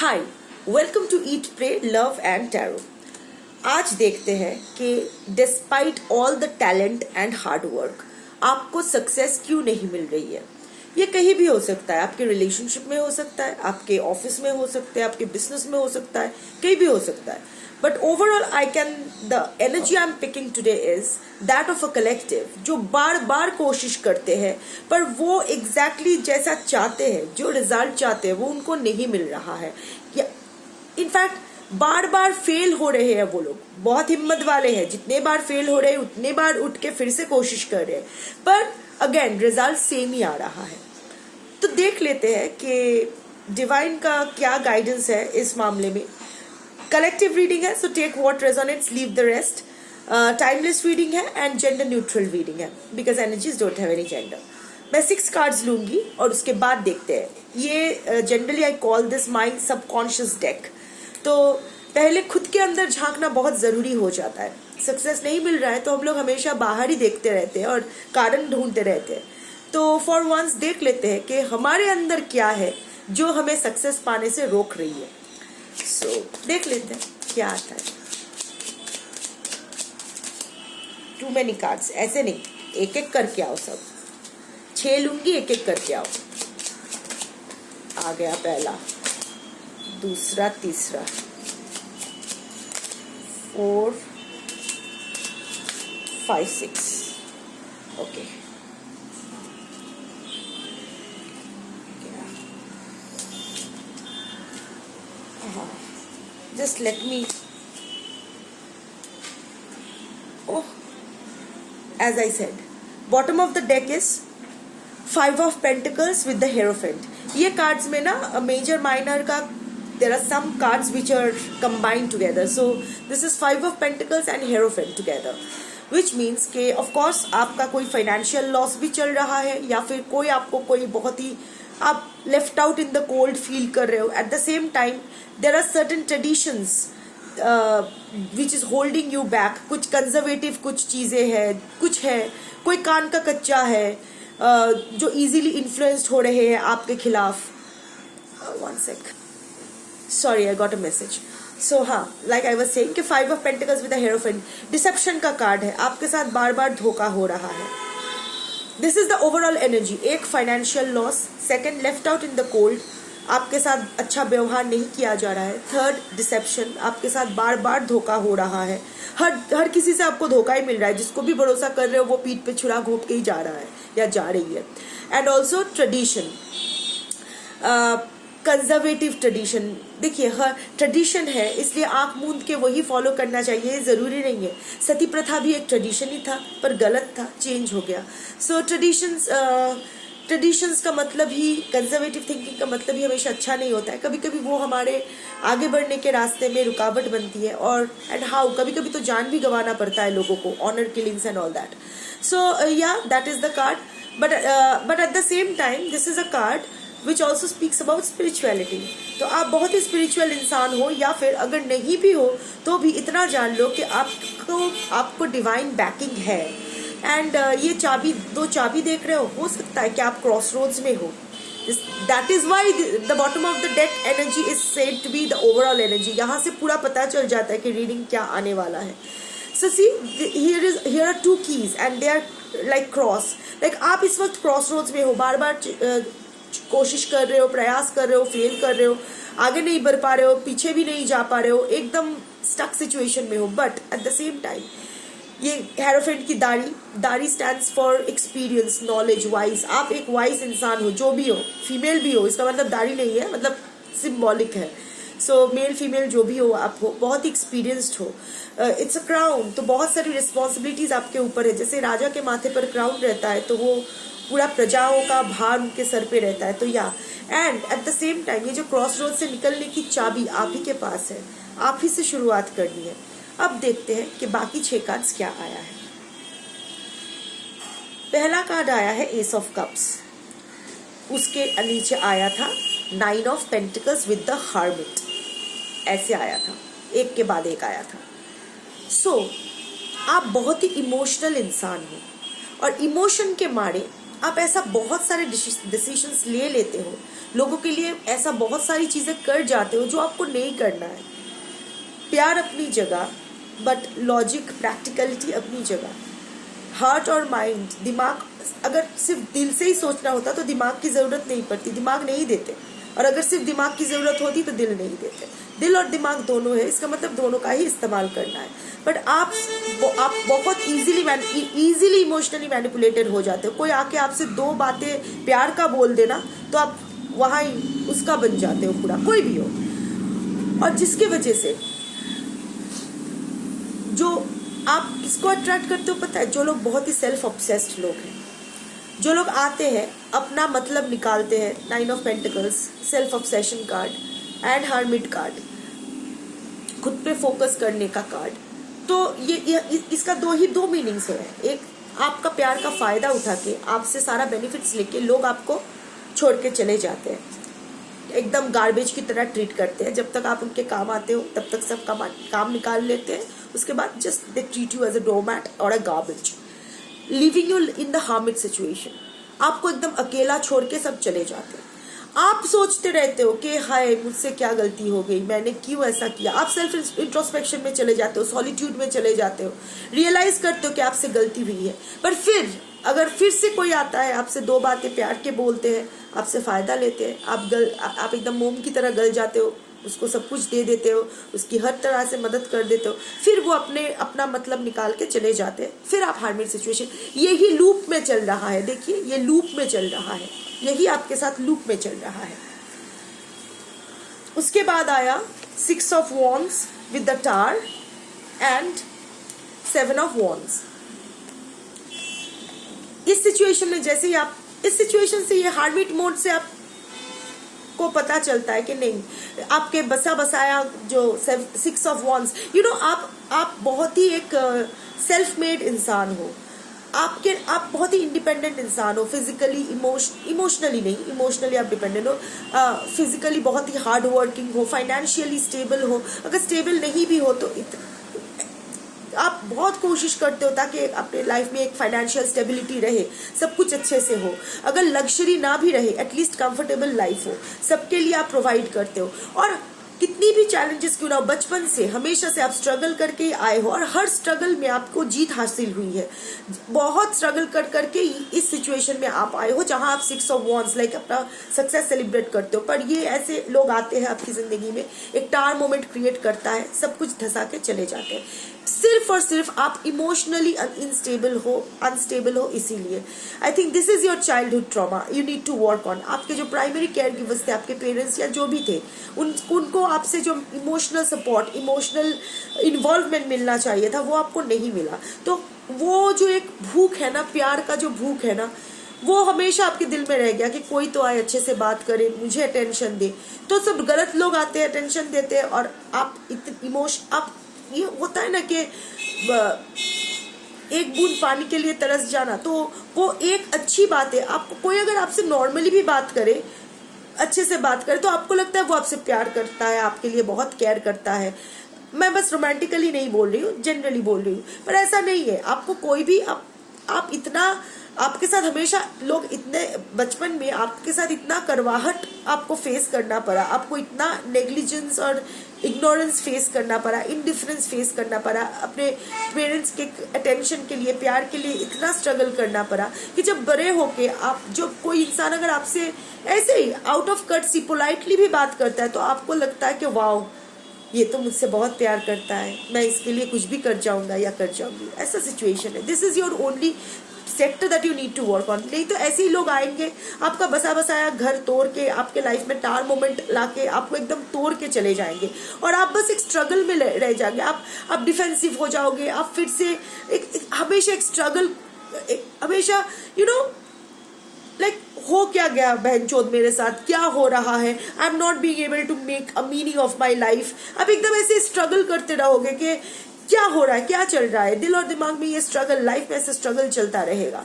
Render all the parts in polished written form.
Hi, welcome to eat pray love and tarot. आज देखते हैं कि despite all the talent and hard work आपको सक्सेस क्यों नहीं मिल रही है। ये कहीं भी हो सकता है, आपके रिलेशनशिप में हो सकता है, आपके ऑफिस में हो सकता है, आपके बिजनेस में हो सकता है, कहीं भी हो सकता है। But overall the energy I am picking today is that of a collective जो बार बार कोशिश करते हैं पर वो एग्जैक्टली जैसा चाहते हैं, जो रिजल्ट चाहते हैं वो उनको नहीं मिल रहा है, या इनफैक्ट बार बार फेल हो रहे हैं। वो लोग बहुत हिम्मत वाले हैं, जितने बार फेल हो रहे हैं उतने बार उठ के फिर से कोशिश कर रहे हैं, पर अगेन रिजल्ट सेम ही आ रहा है। तो देख लेते हैं कि डिवाइन का क्या गाइडेंस है इस मामले में। कलेक्टिव रीडिंग है, so take what resonates, leave the rest. Timeless reading है एंड जेंडर न्यूट्रल रीडिंग है, because energies don't have any gender. मैं 6 कार्ड्स लूंगी और उसके बाद देखते हैं। ये generally I call this my subconscious deck. तो पहले खुद के अंदर झांकना बहुत जरूरी हो जाता है। सक्सेस नहीं मिल रहा है तो हम लोग हमेशा बाहर ही देखते रहते हैं और कारण ढूंढते रहते हैं। तो फॉर वंस देख लेते हैं कि हमारे अंदर क्या है जो हमें सक्सेस पाने से रोक रही है। सो देख लेते हैं क्या आता है। टू मेनी कार्ड्स, ऐसे नहीं, एक एक करके आओ। सब 6 लूंगी, एक एक करके आओ। आ गया पहला, दूसरा, तीसरा, 4 5 6। Okay, just let me, as I said, bottom of the deck is 5 of Pentacles with the Hierophant. ये cards में ना major minor का there are some cards which are combined together, so this is 5 of Pentacles and Hierophant together, which means कि of course आपका कोई financial loss भी चल रहा है, या फिर कोई आपको कोई बहुत ही आप left out in the cold feel कर रहे हो। At the same time there are certain traditions which is holding you back. कुछ कंजर्वेटिव कुछ चीजें हैं, कुछ है, कोई कान का कच्चा है जो इजीली इन्फ्लुएंस्ड हो रहे हैं आपके खिलाफ। One sec, sorry I got a message. So हाँ, लाइक आई वाज सेइंग कि 5 of pentacles with the hierophant deception का कार्ड है। आपके साथ बार बार धोखा हो रहा है। This is the overall energy. एक financial loss, second left out in the cold, आपके साथ अच्छा व्यवहार नहीं किया जा रहा है। थर्ड डिसेप्शन, आपके साथ बार बार धोखा हो रहा है। हर किसी से आपको धोखा ही मिल रहा है। जिसको भी भरोसा कर रहे हो वो पीठ पे छुरा घोंप के ही जा रहा है या जा रही है। And also tradition, conservative tradition. देखिए, हर ट्रेडिशन है इसलिए आंख मूंद के वही फॉलो करना चाहिए, जरूरी नहीं है। सती प्रथा भी एक ट्रेडिशन ही था पर गलत था, चेंज हो गया। सो ट्रेडिशंस का मतलब ही, कंजर्वेटिव थिंकिंग का मतलब ही हमेशा अच्छा नहीं होता है। कभी कभी वो हमारे आगे बढ़ने के रास्ते में रुकावट बनती है। और एंड हाउ, कभी कभी तो जान भी गंवाना पड़ता है लोगों को, honour killings and all that. So yeah that is the card. But at the same time this is a card which also speaks about spirituality. तो आप बहुत ही स्पिरिचुअल इंसान हो, या फिर अगर नहीं भी हो तो भी इतना जान लो कि आपको डिवाइन बैकिंग है। एंड ये चाबी, 2 चाबी देख रहे हो सकता है कि आप क्रॉस रोड्स में हो। That is why the bottom of the deck energy is said to be the overall energy. यहाँ से पूरा पता चल जाता है कि रीडिंग क्या आने वाला है। सो सी, here are 2 keys and they are like cross, like आप इस वक्त क्रॉस रोड्स में हो, बार बार कोशिश कर रहे हो, प्रयास कर रहे हो, फेल कर रहे हो, आगे नहीं बढ़ पा रहे हो, पीछे भी नहीं जा पा रहे हो, एकदम स्टक सिचुएशन में हो। But at the same time ये हेरोफेंट की दाढ़ी stands for experience, knowledge, wise. आप एक वाइज इंसान हो, जो भी हो, फीमेल भी हो, इसका मतलब दाढ़ी नहीं है, मतलब सिंबॉलिक है। सो मेल फीमेल जो भी हो आप हो, बहुत ही एक्सपीरियंस्ड हो। इट्स अ क्राउन, तो बहुत सारी रिस्पॉन्सिबिलिटीज आपके ऊपर है। जैसे राजा के माथे पर क्राउन रहता है तो वो पूरा प्रजाओं का भार उनके सर पे रहता है। तो या and eight the same time ये जो क्रॉस रोड से निकलने की चाबी आप ही के पास है, आप ही से शुरुआत करनी है। अब देखते हैं कि बाकी 6 कार्ड्स क्या आया है। पहला कार्ड आया है एस ऑफ कप्स, उसके नीचे आया था 9 of pentacles with the hermit. ऐसे आया था, एक के बाद एक आया था। सो आप बहुत ही इमोशनल इंसान हो और इमोशन के मारे आप ऐसा बहुत सारे डिसीजंस ले लेते हो, लोगों के लिए ऐसा बहुत सारी चीज़ें कर जाते हो जो आपको नहीं करना है। प्यार अपनी जगह, बट लॉजिक प्रैक्टिकलिटी अपनी जगह। हार्ट और माइंड, दिमाग, अगर सिर्फ दिल से ही सोचना होता तो दिमाग की ज़रूरत नहीं पड़ती, दिमाग नहीं देते। और अगर सिर्फ दिमाग की ज़रूरत होती तो दिल नहीं देते। दिल और दिमाग दोनों है, इसका मतलब दोनों का ही इस्तेमाल करना है। बट आप बहुत इजीली इमोशनली मैनिपुलेटेड हो जाते हो। कोई आके आपसे दो बातें प्यार का बोल देना तो आप वहाँ ही उसका बन जाते हो पूरा, कोई भी हो। और जिसके वजह से जो आप किसको अट्रैक्ट करते हो पता है? जो लोग बहुत ही सेल्फ ऑब्सेस्ड लोग हैं, जो लोग आते हैं अपना मतलब निकालते हैं। 9 of pentacles, self obsession card, and hermit card, खुद पे फोकस करने का कार्ड। तो ये इसका दो मीनिंग्स है। एक, आपका प्यार का फायदा उठा के आपसे सारा बेनिफिट्स लेके लोग आपको छोड़ के चले जाते हैं, एकदम गार्बेज की तरह ट्रीट करते हैं। जब तक आप उनके काम आते हो तब तक सब काम निकाल लेते हैं, उसके बाद just they treat you as a doormat or a garbage, living you in the harmed situation. आपको एकदम अकेला छोड़ के सब चले जाते हैं। आप सोचते रहते हो कि हाय मुझसे क्या गलती हो गई, मैंने क्यों ऐसा किया। आप सेल्फ इंट्रोस्पेक्शन में चले जाते हो, सॉलिट्यूड में चले जाते हो, रियलाइज करते हो कि आपसे गलती हुई है। पर फिर अगर फिर से कोई आता है, आपसे दो बातें प्यार के बोलते हैं, आपसे फ़ायदा लेते हैं, आप एकदम मोम की तरह गल जाते हो, उसको सब कुछ दे देते हो, उसकी हर तरह से मदद कर देते हो, फिर वो अपना मतलब निकाल के चले जाते हैं। फिर आप हार्मिड सिचुएशन, यही लूप में चल रहा है। देखिए ये लूप में चल रहा है, यही आपके साथ लूप में चल रहा है। उसके बाद आया 6 of wands with the tar and 7 of wands. इस सिचुएशन में जैसे ही आप इस सिचुएशन से, ये हार्मिड मोड से आप को पता चलता है कि नहीं, आपके बसा बसाया जो 6 ऑफ वॉन्ड्स, आप बहुत ही एक सेल्फ मेड इंसान हो। आप बहुत ही इंडिपेंडेंट इंसान हो, फिजिकली, इमोशनली नहीं, इमोशनली आप डिपेंडेंट हो, फिजिकली बहुत ही हार्ड वर्किंग हो, फाइनेंशियली स्टेबल हो। अगर स्टेबल नहीं भी हो तो आप बहुत कोशिश करते हो ताकि अपने लाइफ में एक फाइनेंशियल स्टेबिलिटी रहे, सब कुछ अच्छे से हो। अगर लग्जरी ना भी रहे, एटलीस्ट कंफर्टेबल लाइफ हो, सबके लिए आप प्रोवाइड करते हो। और कितनी भी चैलेंजेस क्यों ना हो, बचपन से हमेशा से आप स्ट्रगल करके आए हो और हर स्ट्रगल में आपको जीत हासिल हुई है। बहुत स्ट्रगल कर करके इस सिचुएशन में आप आए हो जहां आप 6 ऑफ वॉन्ड्स लाइक अपना सक्सेस सेलिब्रेट करते हो। पर ये ऐसे लोग आते हैं आपकी जिंदगी में, एक टार मोमेंट क्रिएट करता है, सब कुछ धसा के चले जाते हैं। सिर्फ और सिर्फ आप इमोशनली अनस्टेबल हो इसीलिए। I think this is your childhood trauma, you need to work on. आपके जो प्राइमरी केयर गिवर्स थे, आपके पेरेंट्स या जो भी थे, उनको आपसे जो इमोशनल सपोर्ट, इमोशनल इन्वॉल्वमेंट मिलना चाहिए था, वो आपको नहीं मिला। तो वो जो एक भूख है ना, प्यार का जो भूख है ना, वो हमेशा आपके दिल में रह गया कि कोई तो आए, अच्छे से बात करे, मुझे अटेंशन दे। तो सब गलत लोग आते हैं, अटेंशन देते हैं, और आप ये होता है ना कि एक बूंद पानी के लिए तरस जाना, तो वो एक अच्छी बात है। आपको कोई अगर आपसे नॉर्मली भी बात करे, अच्छे से बात करे, तो आपको लगता है वो आपसे प्यार करता है, आपके लिए बहुत केयर करता है। मैं बस रोमांटिकली नहीं बोल रही हूँ, जनरली बोल रही हूँ। पर ऐसा नहीं है, आपको कोई भी आप इतना, आपके साथ हमेशा लोग इतने, बचपन में आपके साथ इतना करवाहट आपको फेस करना पड़ा, आपको इतना नेग्लिजेंस और इग्नोरेंस फेस करना पड़ा, इंडिफरेंस फेस करना पड़ा, अपने पेरेंट्स के अटेंशन के लिए, प्यार के लिए इतना स्ट्रगल करना पड़ा कि जब बड़े होके आप, जो कोई इंसान अगर आपसे ऐसे ही आउट ऑफ कर्टसी पोलाइटली भी बात करता है, तो आपको लगता है कि वाओ, ये तो मुझसे बहुत प्यार करता है, मैं इसके लिए कुछ भी कर जाऊंगा या कर जाऊंगी। ऐसा सिचुएशन है। This is your only sector that you need to work on. नहीं तो ऐसे ही लोग आएंगे, आपका बसा बसाया घर तोड़ के, आपके लाइफ में टार मोमेंट लाके आपको एकदम तोड़ के चले जाएंगे, और आप बस एक स्ट्रगल में रह जाएंगे। आप डिफेंसिव हो जाओगे, आप फिर से हमेशा एक स्ट्रगल, हमेशा लाइक हो क्या गया बहनचोद मेरे साथ, क्या हो रहा है, I am not being able to make a meaning of my life. आप एकदम ऐसे स्ट्रगल करते रहोगे कि क्या हो रहा है, क्या चल रहा है। दिल और दिमाग में ये स्ट्रगल, लाइफ में ऐसे स्ट्रगल चलता रहेगा।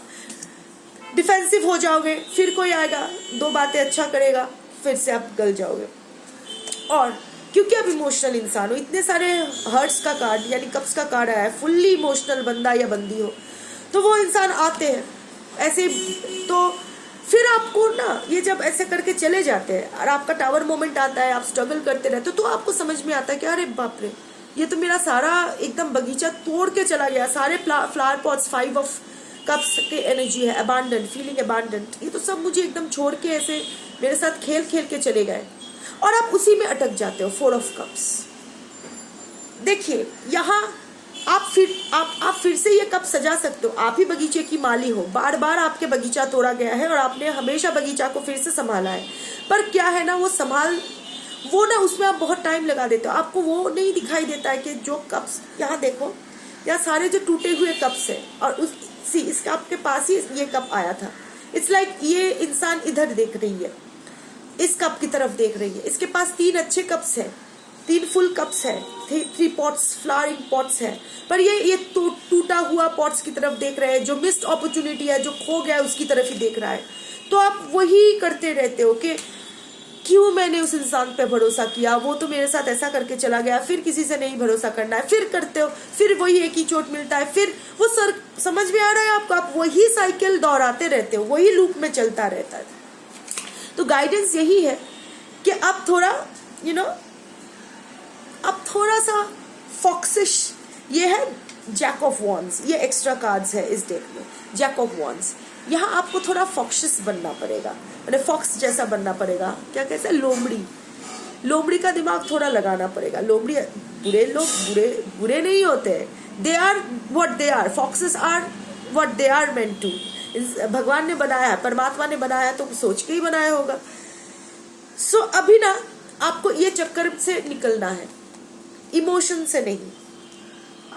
डिफेंसिव हो जाओगे, फिर कोई आएगा, दो बातें अच्छा करेगा, फिर से आप गल जाओगे। और क्योंकि आप इमोशनल इंसान हो, इतने सारे हर्ट्स का कार्ड यानी कप्स का कार्ड आया है, फुल्ली इमोशनल बंदा या बंदी हो, तो वो इंसान आते हैं ऐसे तो फिर आपको ना ये जब ऐसे करके चले जाते हैं और आपका टावर मोमेंट आता है, आप स्ट्रगल करते रहते हो, तो आपको समझ में आता है कि अरे बाप रे, ये तो मेरा सारा एकदम बगीचा तोड़ के चला गया। सारे फ्लावर पॉट्स 5 ऑफ कप्स के एनर्जी है, अबांडेंट, फीलिंग अबांडेंट, ये तो सब मुझे एकदम छोड़ के ऐसे मेरे साथ खेल खेल के चले गए, और आप उसी में अटक जाते हो। 4 ऑफ कप्स। देखिए यहाँ आप फिर से ये कप सजा सकते हो। आप ही बगीचे की माली हो, बार बार आपके बगीचा तोड़ा गया है और आपने हमेशा बगीचा को फिर से संभाला है, पर क्या है ना, वो ना उसमें आप बहुत टाइम लगा देते हो। आपको वो नहीं दिखाई देता है कि जो कप्स, यहाँ देखो, यहाँ सारे जो टूटे हुए कप्स है, और इसका आपके पास ही ये कप आया था। इट्स लाइक ये इंसान इधर देख रही है, इस कप की तरफ देख रही है। इसके पास 3 अच्छे कप्स है, 3 फुल कप्स है, 3 पॉट्स, फ्लावरिंग पॉट्स है, पर ये टूटा हुआ पॉट्स की तरफ देख रहे हैं। जो मिस्ड अपॉर्चुनिटी है, जो खो गया है, उसकी तरफ ही देख रहा है। तो आप वही करते रहते हो कि क्यों मैंने उस इंसान पे भरोसा किया, वो तो मेरे साथ ऐसा करके चला गया, फिर किसी से नहीं भरोसा करना है, फिर करते हो, फिर वही एक ही चोट मिलता है, फिर वो समझ में आ रहा है आपको, आप वही साइकिल दोहराते रहते हो, वही लूप में चलता रहता है। तो गाइडेंस यही है कि आप थोड़ा अब थोड़ा सा फॉक्सिश, ये है जैक ऑफ वॉन्ड्स, ये एक्स्ट्रा कार्ड्स है इस डेक में, जैक ऑफ वॉन्ड्स। यहाँ आपको थोड़ा फॉक्सिश बनना पड़ेगा, मैंने फॉक्स जैसा बनना पड़ेगा। क्या कहते हैं, लोमड़ी का दिमाग थोड़ा लगाना पड़ेगा। लोमड़ी, बुरे लोग बुरे नहीं होते, they are what they are, foxes are what they are meant to. भगवान ने बनाया है, परमात्मा ने बनाया है, तो सोच के ही बनाया होगा। सो अभी ना आपको ये चक्कर से निकलना है, इमोशन से नहीं।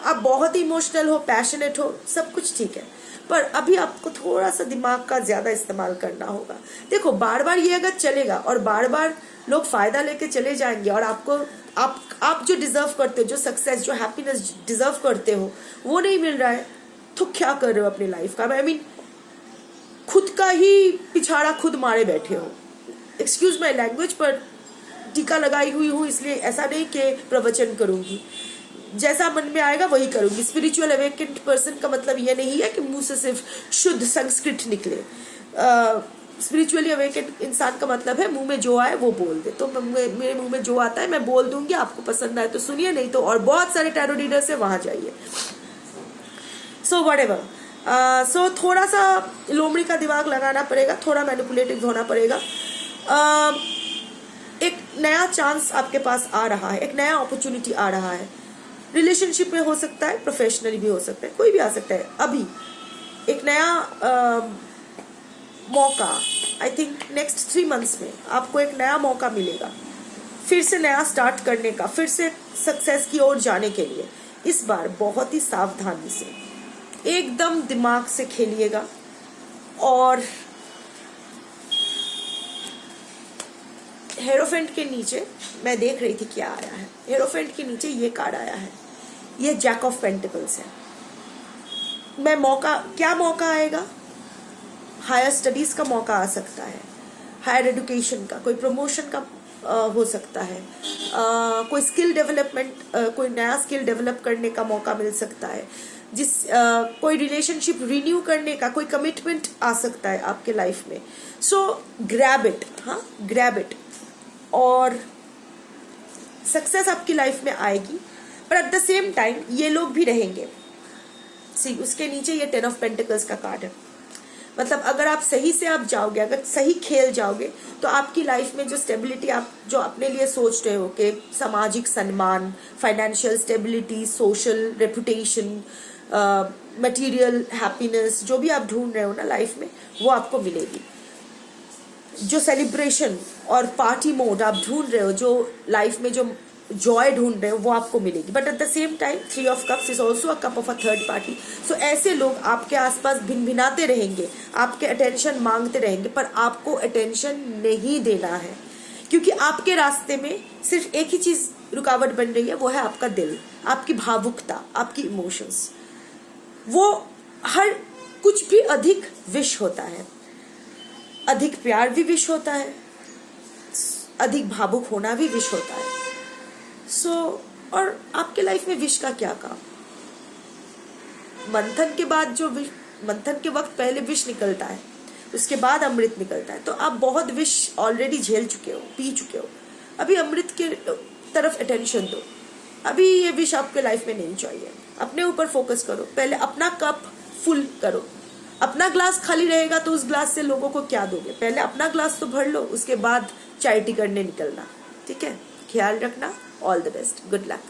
आप बहुत इमोशनल हो, पैशनेट हो, सब कुछ ठीक है, पर अभी आपको थोड़ा सा दिमाग का ज्यादा इस्तेमाल करना होगा। देखो, बार बार ये अगर चलेगा और बार बार लोग फायदा लेके चले जाएंगे, और आपको आप जो डिजर्व करते हो, जो सक्सेस, जो हैप्पीनेस डिजर्व करते हो, वो नहीं मिल रहा है, तो क्या कर रहे हो अपनी लाइफ का? आई मीन, खुद का ही पिछाड़ा खुद मारे बैठे हो। एक्सक्यूज माई लैंग्वेज, पर टीका लगाई हुई हूँ, इसलिए ऐसा नहीं कि प्रवचन करूंगी, जैसा मन में आएगा वही करूंगी। स्पिरिचुअल अवेकेंड पर्सन का मतलब ये नहीं है कि मुंह से सिर्फ शुद्ध संस्कृत निकले। स्पिरिचुअली अवेकेंड इंसान का मतलब है मुंह में जो आए वो बोल दे। तो मेरे मुंह में जो आता है मैं बोल दूंगी, आपको पसंद आए तो सुनिए, नहीं तो और बहुत सारे टैरो रीडर्स है, वहां जाइए। सो व्हाटएवर, सो थोड़ा सा लोमड़ी का दिमाग लगाना पड़ेगा, थोड़ा मैनिपुलेटिव होना पड़ेगा। एक नया चांस आपके पास आ रहा है, एक नया अपॉर्चुनिटी आ रहा है। रिलेशनशिप में हो सकता है, प्रोफेशनली भी हो सकता है, कोई भी आ सकता है। अभी एक नया मौका, आई थिंक नेक्स्ट 3 मंथ्स में आपको एक नया मौका मिलेगा, फिर से नया स्टार्ट करने का, फिर से सक्सेस की ओर जाने के लिए। इस बार बहुत ही सावधानी से, एकदम दिमाग से खेलिएगा। और हेरोफेंट के नीचे मैं देख रही थी क्या आया है, हेरोफेंट के नीचे ये कार्ड आया है, ये जैक ऑफ पेंटिकल्स है। क्या मौका आएगा? हायर स्टडीज का मौका आ सकता है, हायर एजुकेशन का, कोई प्रमोशन का हो सकता है, कोई स्किल डेवलपमेंट, कोई नया स्किल डेवलप करने का मौका मिल सकता है, कोई रिलेशनशिप रिन्यू करने का, कोई कमिटमेंट आ सकता है आपके लाइफ में। सो ग्रैब इट, हाँ ग्रैब इट, और सक्सेस आपकी लाइफ में आएगी। पर एट द सेम टाइम ये लोग भी रहेंगे। सी, उसके नीचे ये 10 ऑफ पेंटिकल्स का कार्ड है। मतलब अगर आप सही से आप जाओगे, अगर सही खेल जाओगे, तो आपकी लाइफ में जो स्टेबिलिटी आप जो अपने लिए सोच रहे हो कि सामाजिक सम्मान, financial stability, social reputation, material happiness, जो भी आप ढूंढ रहे हो ना लाइफ में, वो आपको मिलेगी। जो सेलिब्रेशन और पार्टी मोड आप ढूंढ रहे हो, जो लाइफ में जो जॉय ढूंढ रहे हो, वो आपको मिलेगी। But at the same time 3 of cups is also a cup of a third party. So ऐसे लोग आपके आसपास भिनभिनाते रहेंगे, आपके अटेंशन मांगते रहेंगे, पर आपको अटेंशन नहीं देना है, क्योंकि आपके रास्ते में सिर्फ एक ही चीज रुकावट बन रही है, वो है आपका दिल, आपकी भावुकता, आपकी इमोशंस। वो हर कुछ भी अधिक विश होता है, अधिक प्यार भी विश होता है, अधिक भावुक होना भी विश होता है। और आपके लाइफ में विश का क्या काम? मंथन के बाद जो मंथन के वक्त पहले विश निकलता है, उसके बाद अमृत निकलता है। तो आप बहुत विष ऑलरेडी झेल चुके हो, पी चुके हो, अभी अमृत के तरफ अटेंशन दो। अभी ये विष आपके लाइफ में नहीं चाहिए। अपने ऊपर फोकस करो, पहले अपना कप फुल करो। अपना ग्लास खाली रहेगा तो उस ग्लास से लोगों को क्या दोगे? पहले अपना ग्लास तो भर लो, उसके बाद चैरिटी करने निकलना। ठीक है, ख्याल रखना। All the best, good luck.